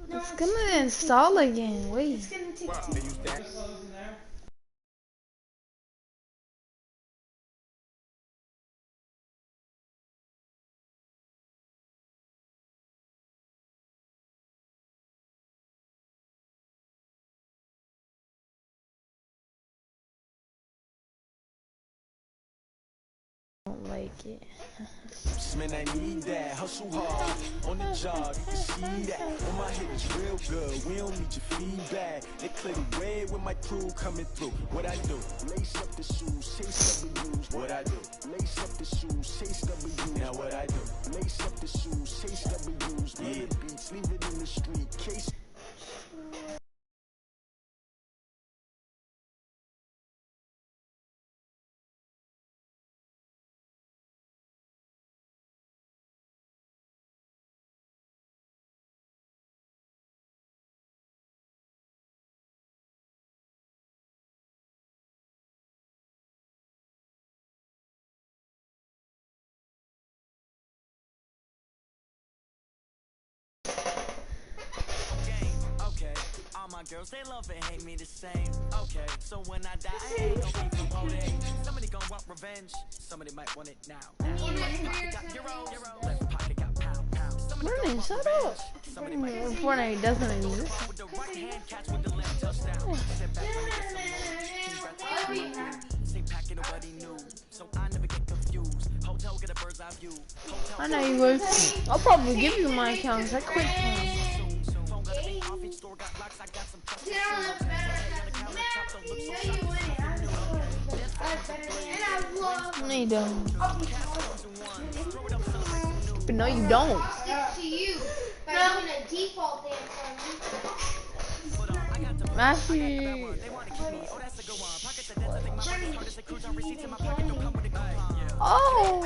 It's gonna install again. Wait. It's gonna take time. Don't like it. Man, I need that. Hustle hard on the job. You can see that. On my head is real good. We don't need your feedback. They clear the way with my crew coming through. What I do? Lace up the shoes, chase W's. What I do? Lace up the shoes, chase W's. Now what I do? Lace up the shoes, chase W's. Yeah, beats, leave it in the street. Case. All my girls, they love and hate me the same. Okay, so when I die, I ain't gonna be promoting. Somebody gonna want revenge. Somebody might want it now. Pocket got euros, left pocket got pound. Morning, shut up. Fortnite doesn't exist. With the right hand catch with the left touchdown. Step back when they get some lunch. Stay packing nobody new, so I never get confused. Hotel get a bird's eye view. I know you would. I'll probably give you my account because I quit. No, you don't. But no, you don't. To you, but I'm gonna default there Matthew. Oh.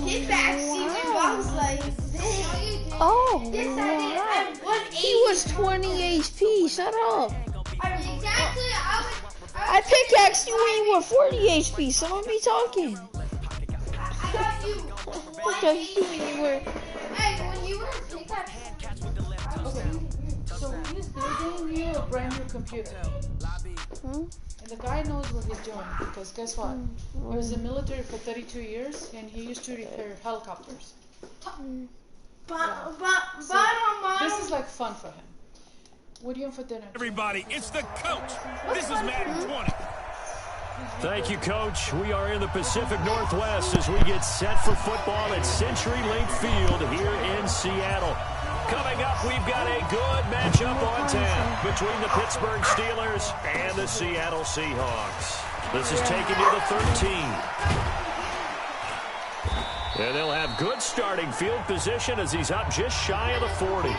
His backseat box like this. Oh. Wow. He was 20 HP. Shut up. Exactly. I pickaxed you when you were 40 HP. So don't be talking. I got you. Pickaxed you when you were. Hey, when you were pickaxed. So he's building you a brand new computer. And the guy knows what he's doing because guess what? He was in the military for 32 years and he used to repair helicopters. This is like fun for him. What do you have for dinner? Everybody, it's the coach. This is Madden 20. Thank you, Coach. We are in the Pacific Northwest as we get set for football at CenturyLink Field here in Seattle. Coming up, we've got a good matchup on tap between the Pittsburgh Steelers and the Seattle Seahawks. This is taking you to 13. And they'll have good starting field position as he's up just shy of the 40.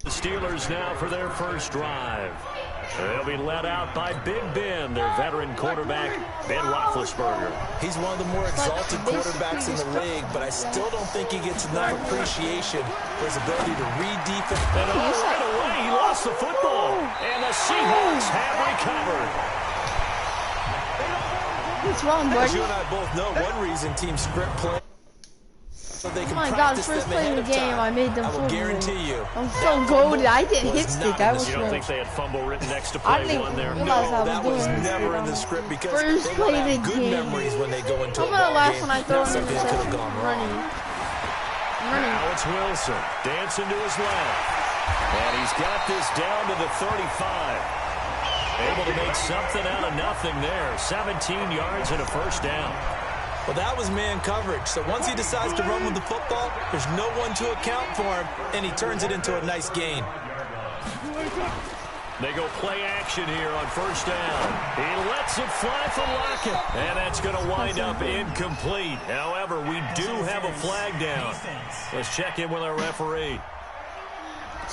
The Steelers now for their first drive. They'll be led out by Big Ben, their veteran quarterback, Ben Roethlisberger. He's one of the more exalted quarterbacks in the league, but I still don't think he gets enough appreciation for his ability to read defense. And right away, he lost the football, and the Seahawks have recovered. What's wrong, buddy? As you and I both know, one reason teams script play so they can Oh my god, practice first them play ahead of of the game, time. I made them I will fumble. guarantee you. I'm so goaded. I didn't hit stick. I was You don't think sure. they had fumble written next to I play didn't one there? realize I was That was doing never in the this. script because First they play want to of have the good game. memories when they go into How a about ball last game. one I throw an Something could have interception? gone wrong. Running. Now it's Wilson, dancing to his left. And he's got this down to the 35. Able to make something out of nothing there. 17 yards and a first down. Well, that was man coverage. So once he decides to run with the football, there's no one to account for him, and he turns it into a nice gain. They go play action here on first down. He lets it fly for Lockett. And that's going to wind up incomplete. However, we do have a flag down. Let's check in with our referee.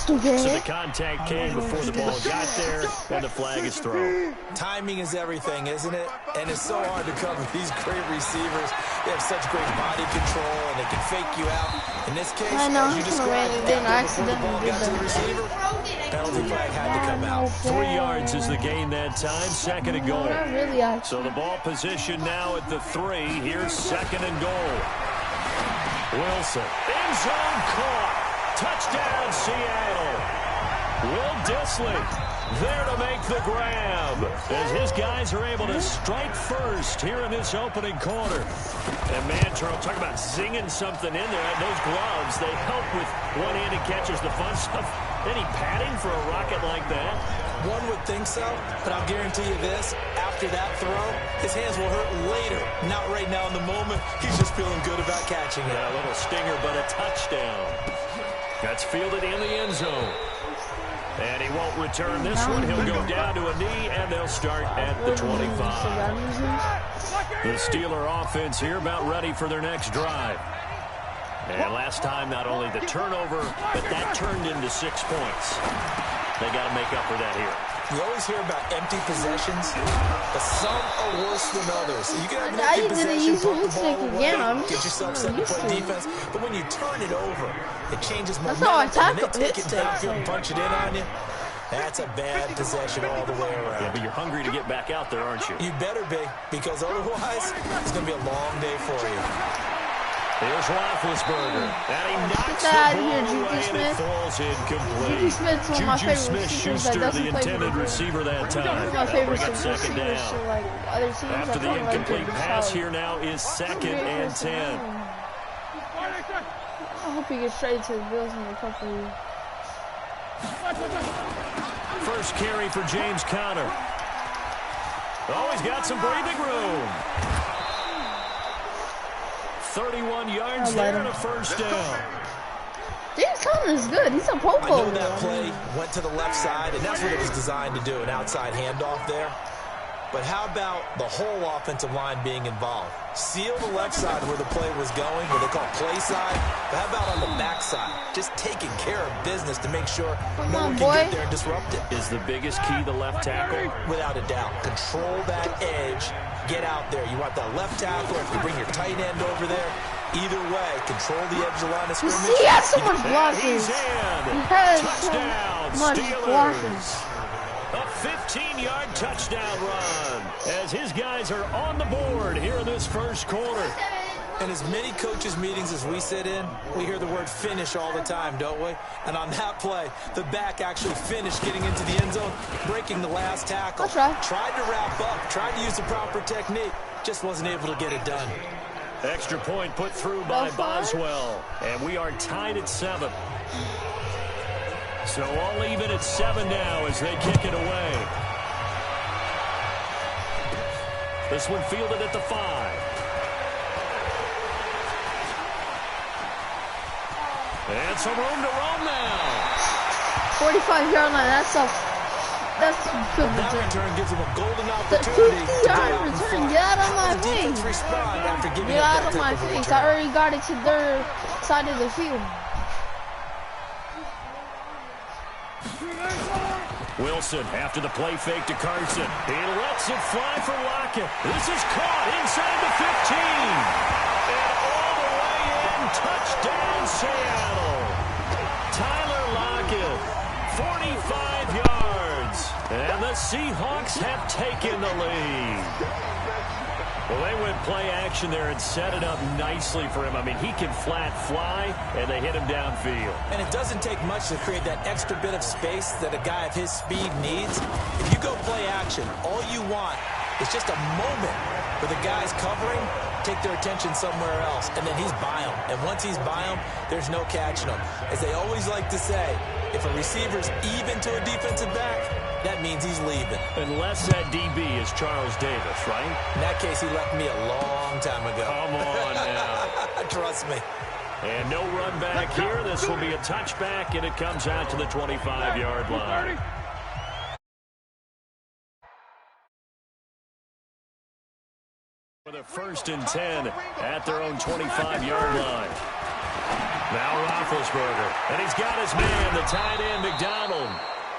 So the contact came before the ball got there, and the flag is thrown. Timing is everything, isn't it? And it's so hard to cover these great receivers. They have such great body control, and they can fake you out. In this case, I know, as you described, then I before the ball accidentally got to the did receiver, Penalty flag had to come out. 3 yards is the gain that time. 2nd and goal. So the ball position now at the 3. Here's 2nd and goal. Wilson. End zone caught. Touchdown, Seattle. Will Dissly there to make the grab as his guys are able to strike first here in this opening quarter. And man, Charles, talk about zinging something in there. Those gloves, they help with one-handed catches, the fun stuff. Any padding for a rocket like that? One would think so, but I'll guarantee you this. After that throw, his hands will hurt later. Not right now in the moment. He's just feeling good about catching it. Yeah, a little stinger, but a touchdown. That's fielded in the end zone. And he won't return this one. He'll go down to a knee, and they'll start at the 25. The Steeler offense here about ready for their next drive. And last time, not only the turnover, but that turned into 6 points. They got to make up for that here. You always hear about empty possessions, but some are worse than others. You can have an empty possession, put the ball away, get yourself set to play defense, but when you turn it over, it changes momentum. When they take it downfield and punch it in on you, that's a bad possession all the way around. Yeah, but you're hungry to get back out there, aren't you? You better be, because otherwise, it's going to be a long day for you. Here's Roethlisberger. And he knocks the ball away, and it falls incomplete. Juju Smith's one of my favorite Smith-Schuster, the intended receiver that time. One of my favorite Bring up 2nd down. So, like, other teams, After the incomplete pass, here now is 2nd and 10. I hope he gets traded to the Bills in a couple of years. First carry for James Conner. Oh, he's got some breathing room. 31 yards there and a first down. James Conner is good. He's a Pro Bowler. I know that play went to the left side, and that's what it was designed to do, an outside handoff there. But how about the whole offensive line being involved? Seal the left side where the play was going, what they call play side. But how about on the back side? Just taking care of business to make sure no one can get there and disrupt it. Is the biggest key the left tackle? Without a doubt. Control that edge. Get out there. You want that left tackle, or if you bring your tight end over there. Either way, control the edge of the line of scrimmage. He has so much blocking. He has touchdown, so much blocking. A 15-yard touchdown run as his guys are on the board here in this first quarter. In as many coaches' meetings as we sit in, we hear the word finish all the time, don't we? And on that play, the back actually finished getting into the end zone, breaking the last tackle. Tried to wrap up, tried to use the proper technique, just wasn't able to get it done. Extra point put through by Boswell, and we are tied at 7. So all even at 7 now as they kick it away. This one fielded at the 5. And some room to roam now. 45-yard line, that's good That return. return gives them a golden The opportunity. 50-yard return, get out of my face. Get out of my face. I already got it to their side of the field. Wilson after the play fake to Carson. He lets it fly for Lockett. This is caught inside the 15. And all the way in, touchdown Seattle. Tyler Lockett, 45 yards. And the Seahawks have taken the lead. Well, they went play action there and set it up nicely for him. I mean, he can flat fly, and they hit him downfield. And it doesn't take much to create that extra bit of space that a guy of his speed needs. If you go play action, all you want is just a moment where the guy's covering, take their attention somewhere else, and then he's by him. And once he's by him, there's no catching him. As they always like to say, if a receiver's even to a defensive back, that means he's leaving. Unless that DB is Charles Davis, right? In that case, he left me a long time ago. Come on now. Trust me. And no run back here. This will be a touchback, and it comes out to the 25-yard line. For the 1st and 10 at their own 25-yard line. Now Roethlisberger. And he's got his man, the tight end, McDonald.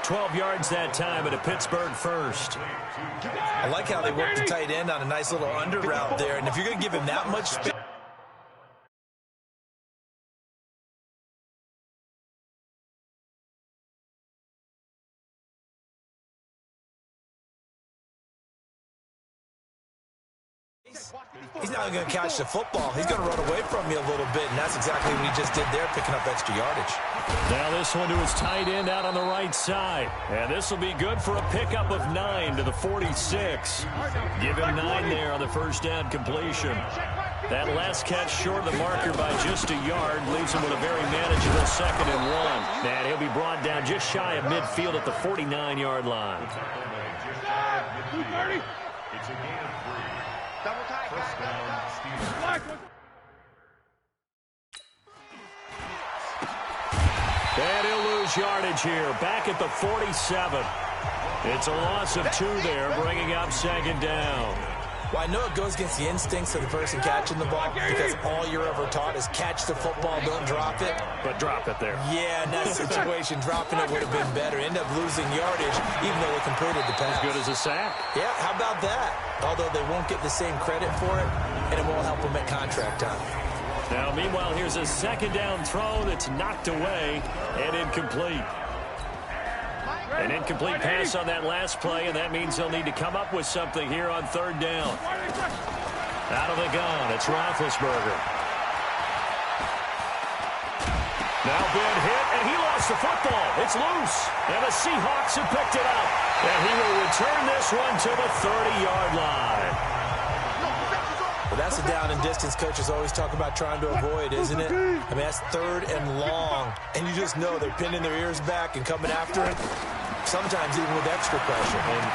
12 yards that time at a Pittsburgh first. I like how they worked the tight end on a nice little under route there. And if you're going to give him that much space, he's not going to catch the football. He's going to run away from you a little bit, and that's exactly what he just did there, picking up extra yardage. Now this one to his tight end out on the right side. And this will be good for a pickup of 9 to the 46. Give him 9 there on the first down completion. That last catch short of the marker by just a yard leaves him with a very manageable 2nd and 1. And he'll be brought down just shy of midfield at the 49-yard line. It's a gain of 3. Double tight, guys. Double tight. And he'll lose yardage here. Back at the 47. It's a loss of 2 there, bringing up 2nd down. Well, I know it goes against the instincts of the person catching the ball because all you're ever taught is catch the football, don't drop it. But drop it there. Yeah, in that situation, dropping it would have been better. End up losing yardage, even though they completed the pass. As good as a sack. Yeah, how about that? Although they won't get the same credit for it, and it won't help them at contract time. Now, meanwhile, here's a 2nd down throw that's knocked away and incomplete. An incomplete pass on that last play, and that means they'll need to come up with something here on 3rd down. Out of the gun, it's Roethlisberger. Now big hit, and he lost the football. It's loose, and the Seahawks have picked it up. And he will return this one to the 30-yard line. Well, that's a down and distance coaches always talk about trying to avoid, isn't it? I mean, that's 3rd and long, and you just know they're pinning their ears back and coming after it. Sometimes even with extra pressure. And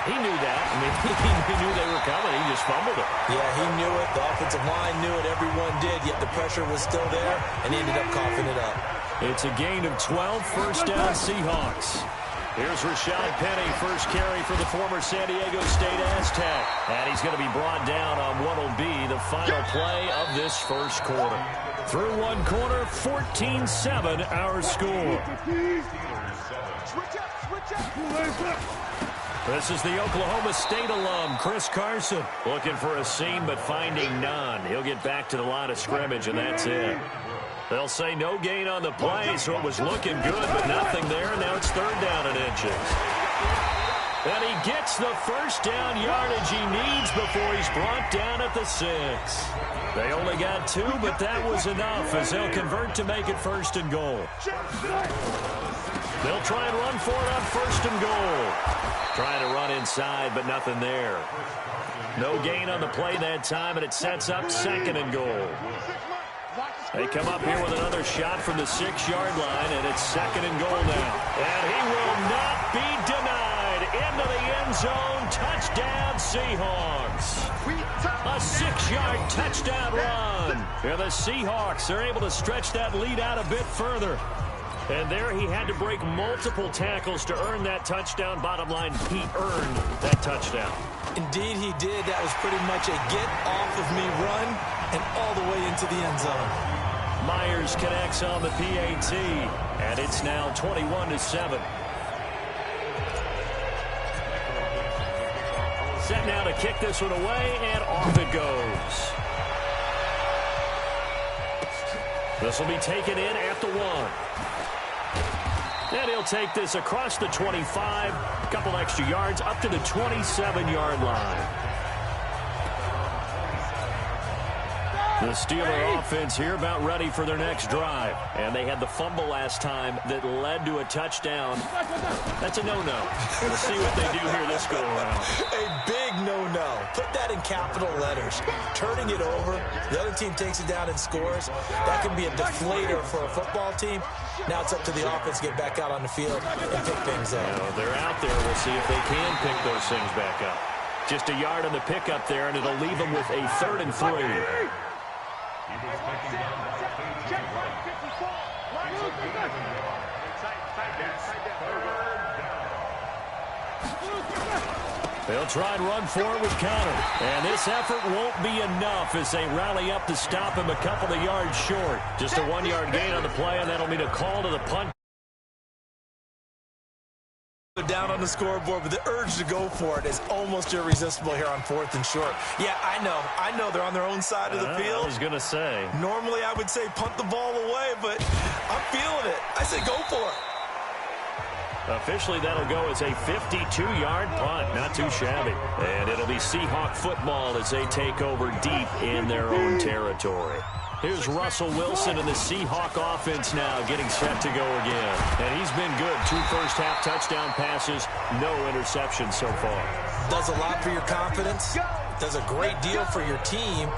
he knew that. I mean, he knew they were coming. He just fumbled it. Yeah, he knew it. The offensive line knew it. Everyone did, yet the pressure was still there, and he ended up coughing it up. It's a gain of 12, 1st down Seahawks. Here's Rashad Penny, first carry for the former San Diego State Aztec. And he's going to be brought down on what will be the final play of this first quarter. Through one quarter, 14-7 our score. This is the Oklahoma State alum, Chris Carson, looking for a seam but finding none. He'll get back to the line of scrimmage, and that's it. They'll say no gain on the play, so it was looking good, but nothing there. And now it's 3rd down and inches. And he gets the first down yardage he needs before he's brought down at the 6. They only got 2, but that was enough as they'll convert to make it 1st and goal. They'll try and run for it on 1st and goal. Trying to run inside, but nothing there. No gain on the play that time, and it sets up 2nd and goal. They come up here with another shot from the 6-yard line, and it's 2nd and goal now. And he will not be denied. Into the end zone. Touchdown, Seahawks. A 6-yard touchdown run. And the Seahawks are able to stretch that lead out a bit further. And there he had to break multiple tackles to earn that touchdown. Bottom line, he earned that touchdown. Indeed he did. That was pretty much a get-off-of-me run and all the way into the end zone. Myers connects on the PAT, and it's now 21-7. Set now to kick this one away, and off it goes. This will be taken in at the 1. And he'll take this across the 25, a couple extra yards, up to the 27-yard line. The Steeler offense here about ready for their next drive. And they had the fumble last time that led to a touchdown. That's a no-no. We'll see what they do here this go-around. A big no-no. Put that in capital letters. Turning it over, the other team takes it down and scores. That can be a deflator for a football team. Now it's up to the offense to get back out on the field and pick things up. You know, they're out there. We'll see if they can pick those things back up. Just a yard on the pickup there, and it'll leave them with a 3rd and 3. They'll try and run for it with Connor. And this effort won't be enough as they rally up to stop him a couple of yards short. Just a 1-yard gain on the play, and that'll mean a call to the punt. Down on the scoreboard, but the urge to go for it is almost irresistible here on 4th and short. Yeah, I know they're on their own side of the field. I was going to say. Normally I would say punt the ball away, but I'm feeling it. I say go for it. Officially, that'll go as a 52-yard punt. Not too shabby. And it'll be Seahawk football as they take over deep in their own territory. Here's Russell Wilson and the Seahawk offense now getting set to go again. And he's been good. 2 first-half touchdown passes, no interceptions so far. Does a lot for your confidence. Does a great deal for your team.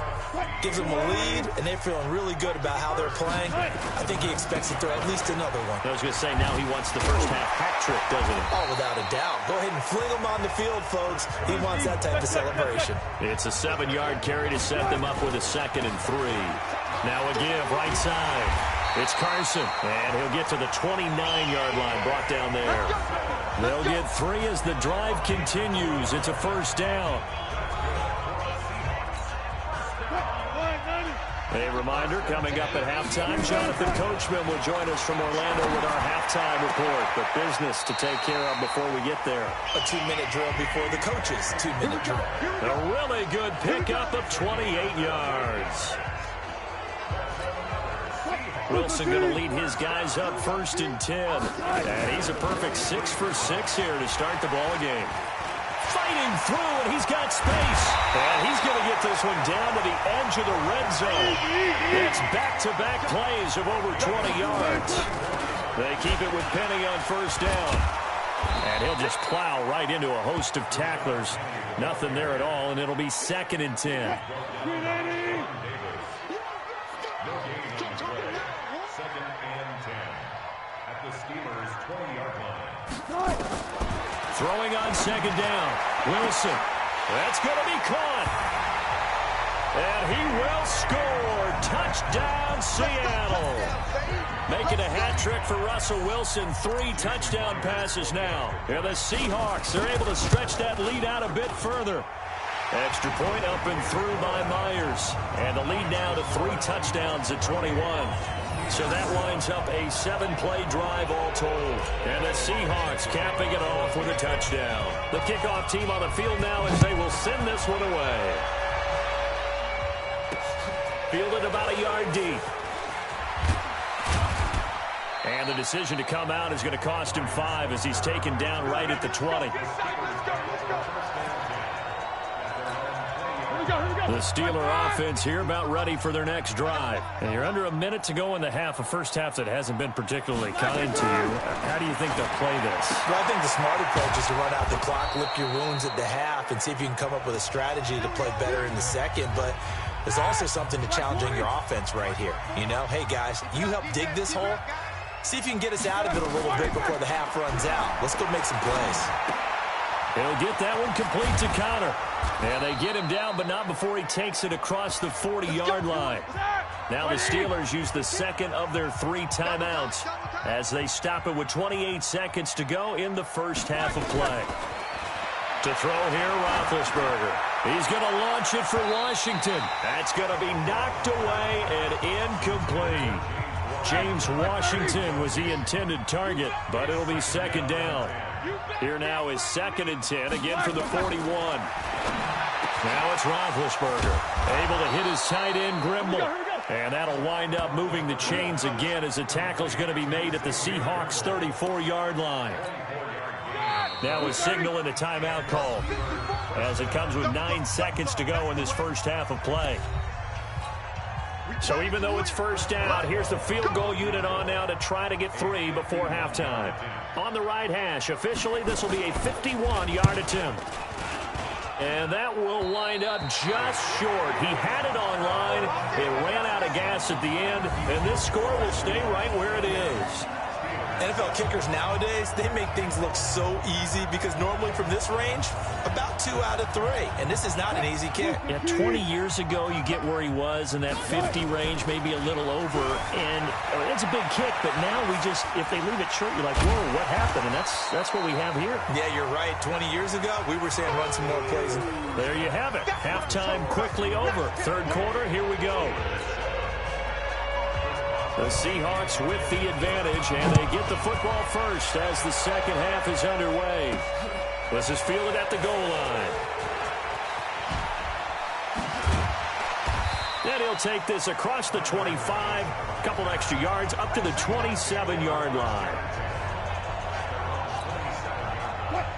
Gives them a lead, and they're feeling really good about how they're playing. I think he expects to throw at least another one. I was going to say, now he wants the first-half hat trick, doesn't he? Oh, without a doubt. Go ahead and fling him on the field, folks. He wants that type of celebration. It's a 7-yard carry to set them up with a 2nd and 3. Now a give, right side. It's Carson, and he'll get to the 29-yard line, brought down there. They'll get 3 as the drive continues. It's a first down. A reminder, coming up at halftime, Jonathan Coachman will join us from Orlando with our halftime report. But business to take care of before we get there. A 2-minute drill before the coaches' 2-minute drill. A really good pickup of 28 yards. Wilson going to lead his guys up 1st and 10. And he's a perfect 6 for 6 here to start the ball game. Fighting through, and he's got space. And he's going to get this one down to the edge of the red zone. It's back-to-back plays of over 20 yards. They keep it with Penny on first down. And he'll just plow right into a host of tacklers. Nothing there at all, and it'll be 2nd and 10. Throwing on 2nd down. Wilson. That's going to be caught. And he will score. Touchdown, Seattle. Making a hat trick for Russell Wilson. 3 touchdown passes now. And the Seahawks are able to stretch that lead out a bit further. Extra point up and through by Myers. And the lead now to 3 touchdowns at 21. So that lines up a 7-play drive all told. And the Seahawks capping it off with a touchdown. The kickoff team on the field now as they will send this one away. Fielded about a yard deep. And the decision to come out is going to cost him 5 as he's taken down right at the 20. The Steeler offense here about ready for their next drive. And you're under a minute to go in the half, a first half that hasn't been particularly kind to you. How do you think they'll play this? Well, I think the smart approach is to run out the clock, lick your wounds at the half, and see if you can come up with a strategy to play better in the second. But there's also something to challenging your offense right here. You know, hey, guys, you help dig this hole. See if you can get us out of it a little bit before the half runs out. Let's go make some plays. He'll get that one complete to Connor. And they get him down, but not before he takes it across the 40-yard line. Now the Steelers use the 2nd of their 3 timeouts as they stop it with 28 seconds to go in the first half of play. To throw here, Roethlisberger. He's going to launch it for Washington. That's going to be knocked away and incomplete. James Washington was the intended target, but it'll be 2nd down. Here now is 2nd and 10, again for the 41. Now it's Roethlisberger, able to hit his tight end, Grimble. And that'll wind up moving the chains again as the tackle's going to be made at the Seahawks' 34-yard line. Now a signal and a timeout call as it comes with 9 seconds to go in this first half of play. So even though it's first down, here's the field goal unit on now to try to get 3 before halftime. On the right hash, officially this will be a 51-yard attempt. And that will wind up just short. He had it on line. It ran out of gas at the end, and this score will stay right where it is. NFL kickers nowadays, they make things look so easy because normally from this range, about 2 out of 3. And this is not an easy kick. Yeah, 20 years ago, you get where he was in that 50 range, maybe a little over. And it's a big kick, but now we just, if they leave it short, you're like, whoa, what happened? And that's what we have here. Yeah, you're right. 20 years ago, we were saying run some more plays. There you have it. Halftime quickly over. 3rd quarter, here we go. The Seahawks with the advantage, and they get the football first as the second half is underway. This is fielded at the goal line. And he'll take this across the 25, a couple extra yards, up to the 27-yard line.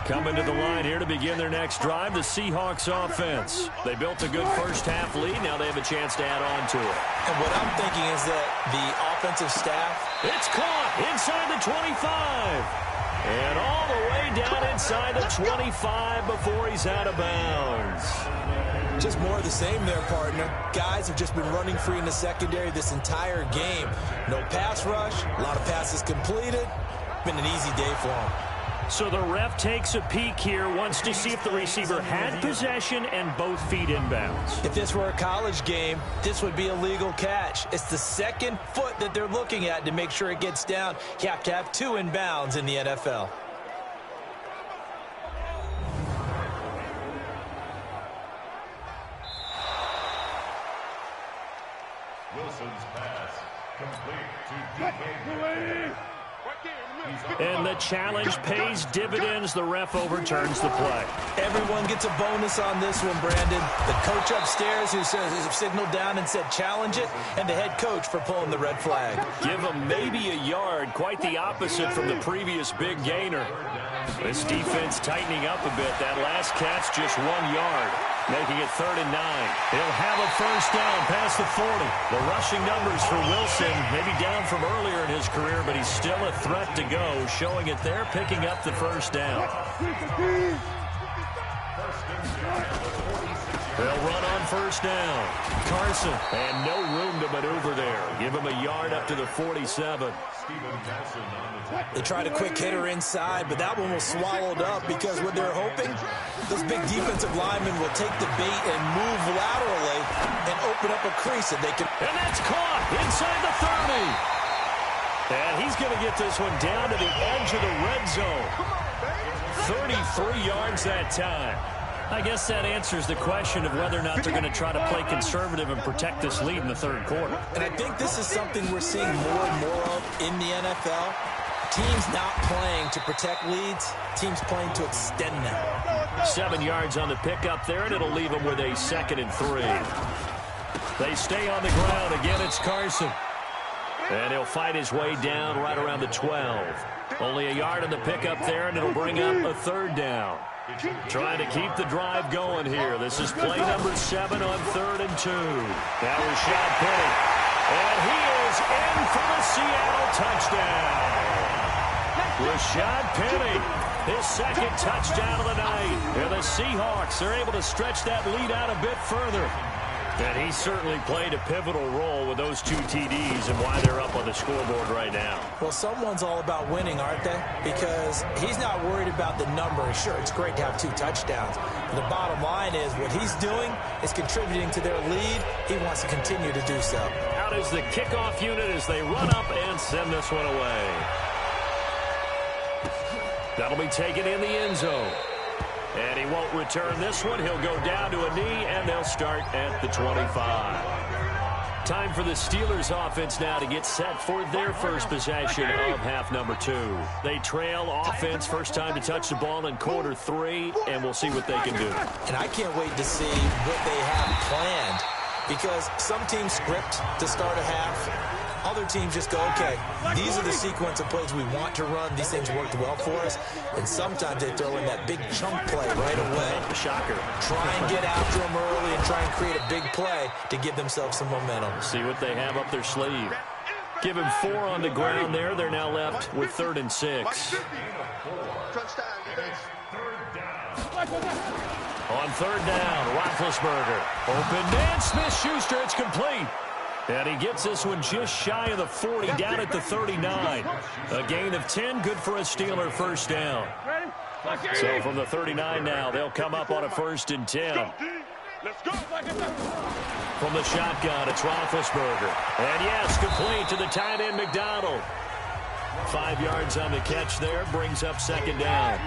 Coming to the line here to begin their next drive, the Seahawks offense. They built a good first-half lead. Now they have a chance to add on to it. And what I'm thinking is that the offensive staff... It's caught inside the 25. And all the way down inside the 25 before he's out of bounds. Just more of the same there, partner. Guys have just been running free in the secondary this entire game. No pass rush, a lot of passes completed. Been an easy day for them. So the ref takes a peek here, wants to see if the receiver had possession and both feet inbounds. If this were a college game, this would be a legal catch. It's the second foot that they're looking at to make sure it gets down. You have to have 2 inbounds in the NFL. Wilson's pass complete to DK. And the challenge pays dividends. The ref overturns the play. Everyone gets a bonus on this one, Brandon. The coach upstairs who signaled down and said challenge it, and the head coach for pulling the red flag. Give him maybe a yard. Quite the opposite from the previous big gainer. This defense tightening up a bit. That last catch just 1 yard, making it 3rd and 9. He'll have a first down past the 40. The rushing numbers for Wilson, maybe down from earlier in his career, but he's still a threat to go, showing it there, picking up the first down. They'll run on first down. Carson, and no room to maneuver there. Give him a yard up to the 47. They tried a quick hitter inside, but that one was swallowed up because what they're hoping, those big defensive linemen will take the bait and move laterally and open up a crease that they can. And that's caught inside the 30. And he's going to get this one down to the edge of the red zone. 33 yards that time. I guess that answers the question of whether or not they're going to try to play conservative and protect this lead in the 3rd quarter. And I think this is something we're seeing more and more of in the NFL. Teams not playing to protect leads, teams playing to extend them. 7 yards on the pickup there, and it'll leave them with a 2nd and 3. They stay on the ground. Again, it's Carson. And he'll fight his way down right around the 12. Only a yard on the pickup there, and it'll bring up a 3rd down. Trying to keep the drive going here. This is play number 7 on 3rd and 2. Now Rashad Penny. And he is in for the Seattle touchdown. Rashad Penny, his 2nd touchdown of the night. And the Seahawks are able to stretch that lead out a bit further. And he certainly played a pivotal role with those 2 TDs and why they're up on the scoreboard right now. Well, someone's all about winning, aren't they? Because he's not worried about the number. Sure, it's great to have 2 touchdowns. But the bottom line is what he's doing is contributing to their lead. He wants to continue to do so. Out is the kickoff unit as they run up and send this one away. That'll be taken in the end zone. And he won't return this one. He'll go down to a knee, and they'll start at the 25. Time for the Steelers offense now to get set for their first possession of half number 2. They trail offense, first time to touch the ball in quarter 3, and we'll see what they can do. And I can't wait to see what they have planned, because some teams script to start a half. Other teams just go, okay, these are the sequence of plays we want to run. These things worked well for us. And sometimes they throw in that big chunk play right away. Shocker. Try and get after them early and try and create a big play to give themselves some momentum. See what they have up their sleeve. Give him 4 on the ground there. They're now left with 3rd and 6. On 3rd down, Roethlisberger. Open man, Smith-Schuster. It's complete. And he gets this one just shy of the 40, down at the 39. A gain of 10, good for a Steeler first down. So from the 39 now, they'll come up on a 1st and 10. From the shotgun, it's Roethlisberger. And yes, complete to the tight end, McDonald. 5 yards on the catch there, brings up 2nd down.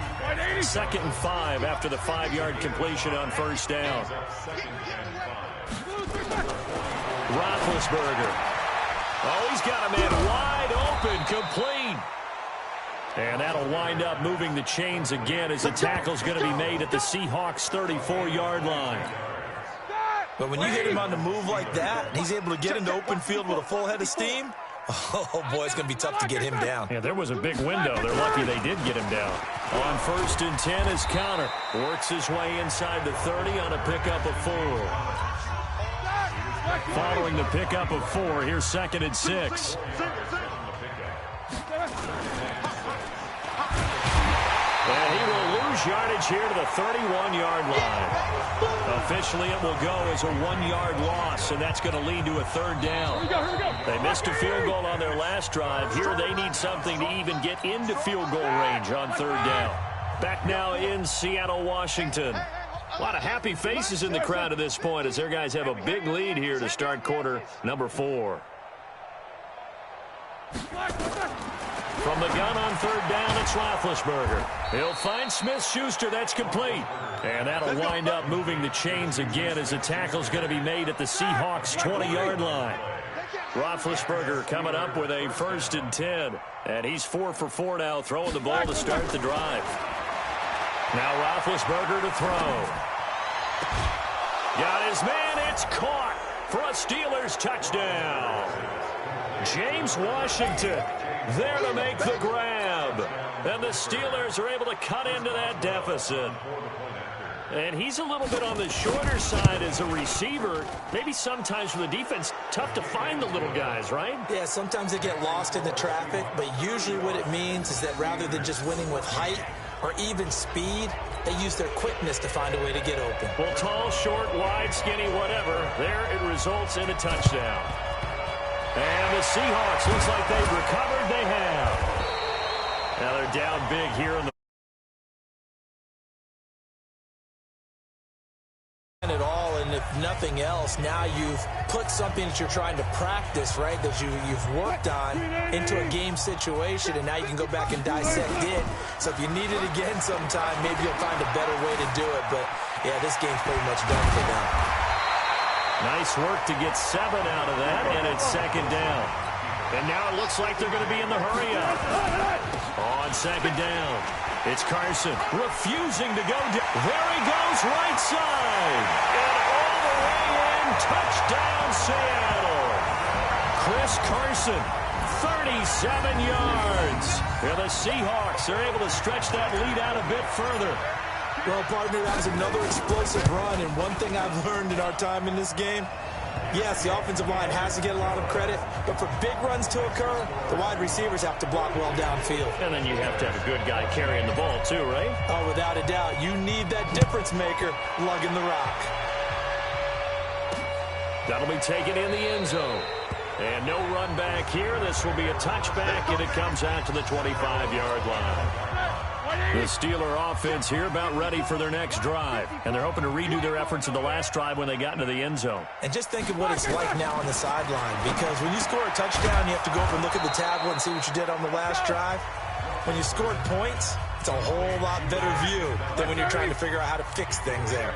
2nd and 5 after the 5-yard completion on 1st down. Roethlisberger. Oh, he's got a man wide open, complete. And that'll wind up moving the chains again as the tackle's going to be made at the Seahawks' 34-yard line. But when you hit him on the move like that, and he's able to get into open field with a full head of steam, Oh, boy, it's going to be tough to get him down. Yeah, there was a big window. They're lucky they did get him down. On 1st and 10 is Connor. Works his way inside the 30 on a pickup of 4. Following the pickup of 4, here's 2nd and 6. And he will lose yardage here to the 31-yard line. Officially, it will go as a 1-yard loss, and that's going to lead to a 3rd down. They missed a field goal on their last drive. Here they need something to even get into field goal range on 3rd down. Back now in Seattle, Washington. A lot of happy faces in the crowd at this point as their guys have a big lead here to start quarter number 4. From the gun on 3rd down, it's Roethlisberger. He'll find Smith-Schuster. That's complete. And that'll wind up moving the chains again as the tackle's going to be made at the Seahawks' 20-yard line. Roethlisberger coming up with a 1st and 10. And he's 4 for 4 now, throwing the ball to start the drive. Now Roethlisberger to throw. Got his man. It's caught for a Steelers touchdown. James Washington there to make the grab. And the Steelers are able to cut into that deficit. And he's a little bit on the shorter side as a receiver. Maybe sometimes for the defense, tough to find the little guys, right? Yeah, sometimes they get lost in the traffic, but usually what it means is that rather than just winning with height or even speed, they use their quickness to find a way to get open. Well, tall, short, wide, skinny, whatever, there it results in a touchdown. And the Seahawks, looks like they've recovered. They have. Now they're down big here in the at all, and if nothing else, now you've put something that you're trying to practice, right, that you've worked on into a game situation, and now you can go back and dissect it. So if you need it again sometime, maybe you'll find a better way to do it. But, yeah, this game's pretty much done for them. Nice work to get 7 out of that, and it's 2nd down. And now it looks like they're going to be in the hurry-up. On 2nd down, it's Carson refusing to go down. There he goes, right side. And all the way in, touchdown Seattle. Chris Carson, 37 yards. And the Seahawks are able to stretch that lead out a bit further. Well, partner, that was another explosive run, and one thing I've learned in our time in this game, yes, the offensive line has to get a lot of credit, but for big runs to occur, the wide receivers have to block well downfield. And then you have to have a good guy carrying the ball too, right? Oh, without a doubt. You need that difference maker lugging the rock. That'll be taken in the end zone. And no run back here. This will be a touchback, and it comes out to the 25-yard line. The Steeler offense here about ready for their next drive. And they're hoping to redo their efforts in the last drive when they got into the end zone. And just think of what it's like now on the sideline. Because when you score a touchdown, you have to go up and look at the tablet and see what you did on the last drive. When you scored points, it's a whole lot better view than when you're trying to figure out how to fix things there.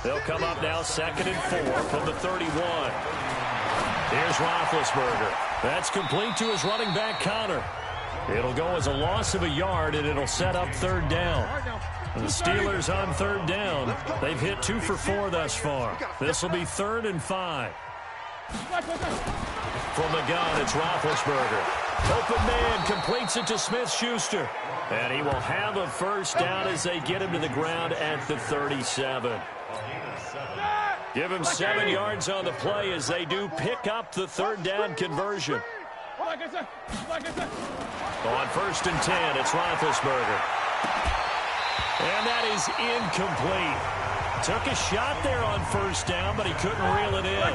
They'll come up now 2nd and 4 from the 31. Here's Roethlisberger. That's complete to his running back, Connor. It'll go as a loss of a yard, and it'll set up 3rd down. And the Steelers on 3rd down. They've hit 2 for 4 thus far. This will be 3rd and 5. From the gun, it's Roethlisberger. Open man completes it to Smith-Schuster. And he will have a 1st down as they get him to the ground at the 37. Give him 7 yards on the play as they do pick up the 3rd down conversion. On 1st and 10, it's Roethlisberger. And that is incomplete. Took a shot there on 1st down, but he couldn't reel it in.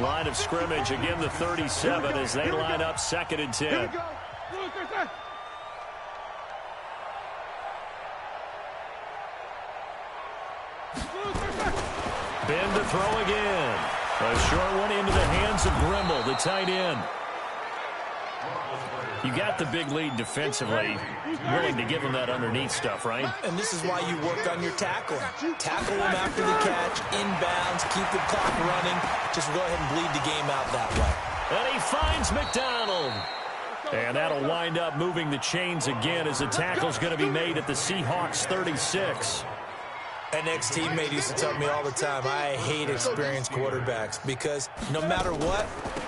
Line of scrimmage, again the 37 as they line up 2nd and 10. Ben to throw again. A short one into the hands of Grimble, the tight end. You got the big lead defensively, willing to give them that underneath stuff, right? And this is why you work on your tackling. Tackle them after the catch, inbounds, keep the clock running. Just go ahead and bleed the game out that way. And he finds McDonald. And that'll wind up moving the chains again as the tackle's going to be made at the Seahawks 36. An ex-teammate used to tell me all the time, I hate experienced quarterbacks because no matter what,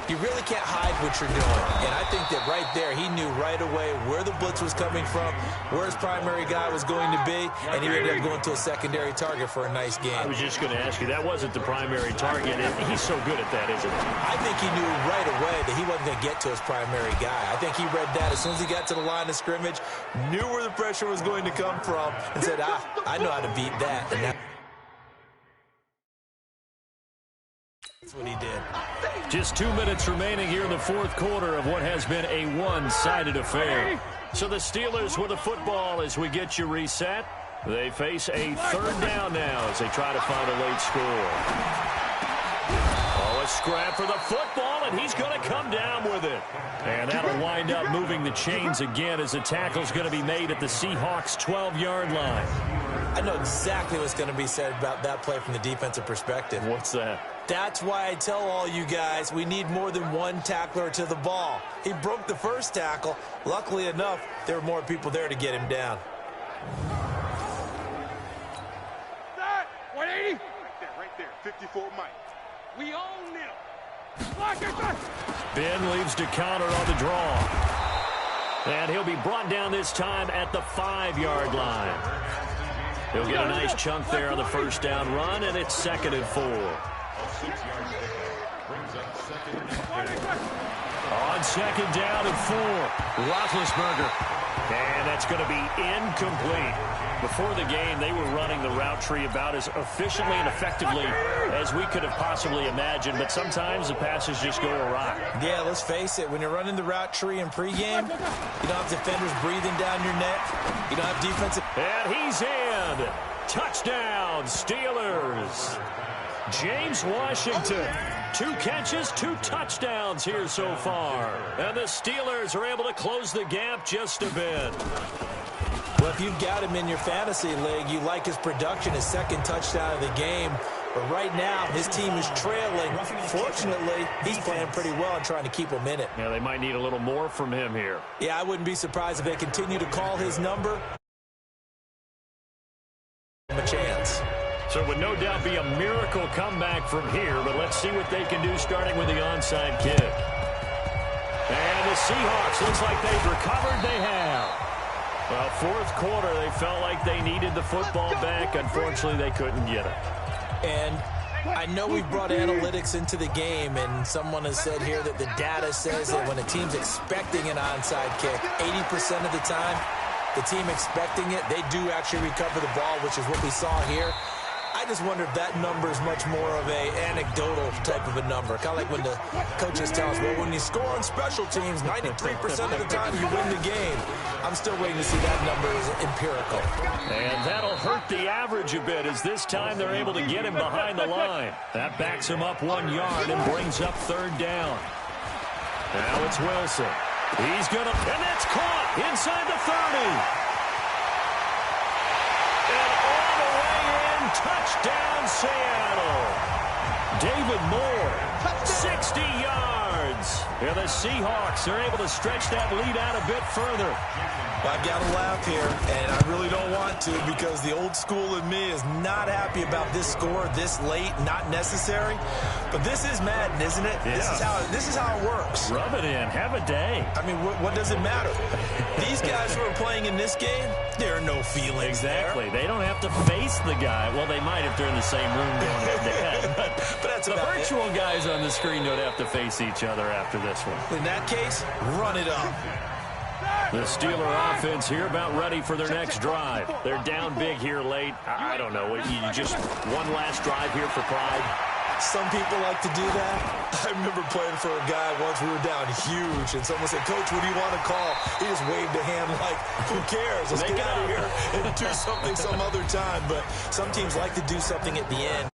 you really can't hide what you're doing. And I think that right there, he knew right away where the blitz was coming from, where his primary guy was going to be, and he ended up going to a secondary target for a nice game. I was just going to ask you, that wasn't the primary target, and he's so good at that, isn't he? I think he knew right away that he wasn't going to get to his primary guy. I think he read that as soon as he got to the line of scrimmage, knew where the pressure was going to come from, and said, I know how to beat that. And that's what he did. Just 2 minutes remaining here in the fourth quarter of what has been a one-sided affair. So the Steelers with the football as we get you reset. They face a third down now as they try to find a late score. Oh, a scrap for the football, and he's going to come down with it. And that'll wind up moving the chains again as the tackle's going to be made at the Seahawks' 12-yard line. I know exactly what's going to be said about that play from the defensive perspective. What's that? That's why I tell all you guys we need more than one tackler to the ball. He broke the first tackle. Luckily enough, there were more people there to get him down. 180. Right there. 54 Mike. We own them. Ben leaves to counter on the draw. And he'll be brought down this time at the 5-yard line. He'll get a nice chunk there on the first down run, and it's 2nd and 4. On 2nd down and 4, Roethlisberger. And that's going to be incomplete. Before the game, they were running the route tree about as efficiently and effectively as we could have possibly imagined, but sometimes the passes just go awry. Yeah, let's face it, when you're running the route tree in pregame, you don't have defenders breathing down your neck. You don't have defensive... And he's in. Touchdown, Steelers. James Washington, 2 catches, 2 touchdowns here so far. And the Steelers are able to close the gap just a bit. Well, if you've got him in your fantasy league, you like his production, his 2nd touchdown of the game. But right now, his team is trailing. Fortunately, he's playing pretty well and trying to keep him in it. Yeah, they might need a little more from him here. Yeah, I wouldn't be surprised if they continue to call his number. A chance. So it would no doubt be a miracle comeback from here, but let's see what they can do starting with the onside kick. And the Seahawks, looks like they've recovered. They have. Well, fourth quarter, they felt like they needed the football back. Unfortunately, they couldn't get it. And I know we've brought analytics into the game, and someone has said here that the data says that when a team's expecting an onside kick, 80% of the time, the team expecting it, they do actually recover the ball, which is what we saw here. I just wonder if that number is much more of a anecdotal type of a number. Kind of like when the coaches tell us, well, when you score on special teams, 93% of the time you win the game. I'm still waiting to see that number is empirical. And that'll hurt the average a bit as this time they're able to get him behind the line. That backs him up 1 yard and brings up 3rd down. Now it's Wilson. He's going to, and that's caught inside the 30. Touchdown, Seattle. David Moore, 60 yards. And the Seahawks are able to stretch that lead out a bit further. I've got to laugh here, and I really don't want to because the old school in me is not happy about this score this late, not necessary. But this is Madden, isn't it? Yeah. This is how it works. Rub it in. Have a day. I mean, what does it matter? These guys who are playing in this game, there are no feelings Exactly. There. They don't have to face the guy. Well, they might if they're in the same room going head-to-head. But that's the virtual guys on the screen don't have to face each other after this one. In that case, run it up. The Steeler offense here about ready for their next drive. They're down big here late. I don't know. You just one last drive here for pride. Some people like to do that. I remember playing for a guy once. We were down huge, and someone said, Coach, what do you want to call? He just waved a hand like, who cares? Let's get out of here and do something some other time. But some teams like to do something at the end.